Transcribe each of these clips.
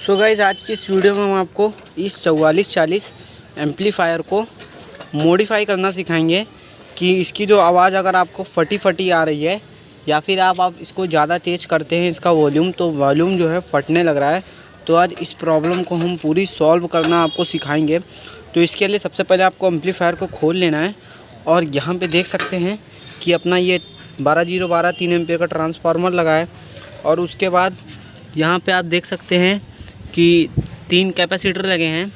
So guys, आज की इस वीडियो में हम आपको इस 4440 एम्पलीफायर को मॉडिफाई करना सिखाएंगे कि इसकी जो आवाज़ अगर आपको फटी आ रही है या फिर आप इसको ज़्यादा तेज़ करते हैं इसका वॉल्यूम, तो वॉल्यूम जो है फटने लग रहा है। तो आज इस प्रॉब्लम को हम पूरी सॉल्व करना आपको सिखाएंगे। तो इसके लिए सबसे पहले आपको एम्पलीफायर को खोल लेना है और यहाँ पे देख सकते हैं कि अपना ये 12012 3 एम्पीयर का ट्रांसफार्मर लगा है। और उसके बाद यहाँ पे आप देख सकते हैं कि 3 कैपेसिटर लगे हैं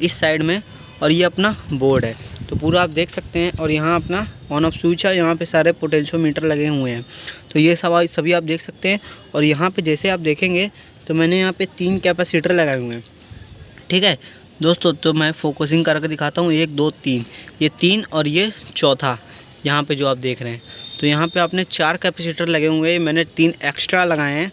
इस साइड में और ये अपना बोर्ड है। तो पूरा आप देख सकते हैं और यहाँ अपना ऑन ऑफ स्विच है, यहाँ पे सारे पोटेंशियोमीटर लगे हुए हैं। तो ये सभी आप देख सकते हैं। और यहाँ पे जैसे आप देखेंगे तो मैंने यहाँ पे 3 कैपेसिटर लगाए हुए हैं। ठीक है दोस्तों, तो मैं फोकसिंग करके दिखाता हूँ। 1 2 3, ये 3 और ये चौथा यहाँ पे जो आप देख रहे हैं। तो यहाँ पे आपने 4 कैपेसिटर लगे हुए हैं, मैंने 3 एक्स्ट्रा लगाए हैं।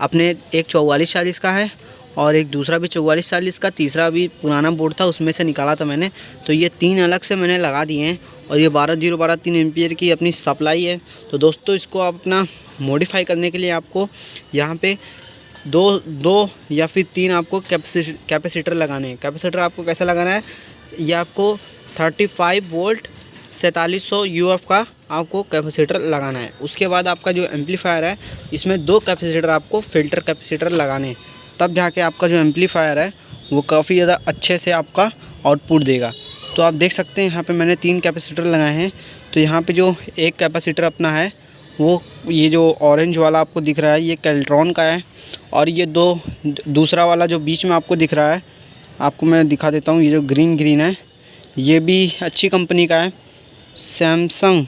अपने एक 4440 का है और एक दूसरा भी 4440 का, तीसरा भी पुराना बोर्ड था उसमें से निकाला था मैंने। तो ये 3 अलग से मैंने लगा दिए हैं और ये 12012 3 एम्पीयर की अपनी सप्लाई है। तो दोस्तों, इसको आप अपना मॉडिफाई करने के लिए आपको यहाँ पे दो या फिर 3 आपको कैपेसिटर लगाने हैं। कैपेसिटर आपको कैसा लगाना है, ये आपको 35 वोल्ट 4700 UF का आपको कैपेसिटर लगाना है। उसके बाद आपका जो एम्पलीफायर है इसमें 2 कैपेसिटर आपको फ़िल्टर कैपेसिटर लगाने हैं, तब जाके आपका जो एम्पलीफायर है वो काफ़ी ज़्यादा अच्छे से आपका आउटपुट देगा। तो आप देख सकते हैं यहाँ पे मैंने 3 कैपेसिटर लगाए हैं। तो यहाँ पे जो एक कैपेसिटर अपना है वो ये जो ऑरेंज वाला आपको दिख रहा है ये कैल्ट्रॉन का है। और ये दूसरा वाला जो बीच में आपको दिख रहा है, आपको मैं दिखा देता हूँ। ये जो ग्रीन है ये भी अच्छी कंपनी का है, सैमसंग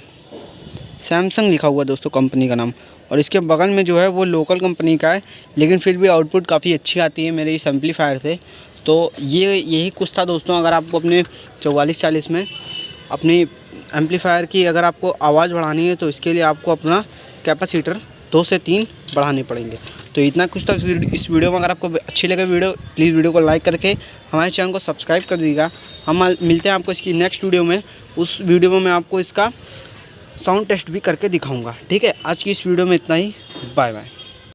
लिखा हुआ दोस्तों कंपनी का नाम। और इसके बगल में जो है वो लोकल कंपनी का है, लेकिन फिर भी आउटपुट काफ़ी अच्छी आती है मेरे इस एम्पलीफायर से। तो ये यही कुछ था दोस्तों। अगर आपको अपने 4440 में अपनी एम्पलीफायर की अगर आपको आवाज़ बढ़ानी है तो इसके लिए आपको अपना कैपेसिटर 2 से 3 बढ़ाने पड़ेंगे। तो इतना कुछ था इस वीडियो में। अगर आपको अच्छी लगे वीडियो, प्लीज़ वीडियो को लाइक करके हमारे चैनल को सब्सक्राइब कर दीजिएगा। हम मिलते हैं आपको इसकी नेक्स्ट वीडियो में। उस वीडियो में मैं आपको इसका साउंड टेस्ट भी करके दिखाऊंगा। ठीक है, आज की इस वीडियो में इतना ही। Bye bye.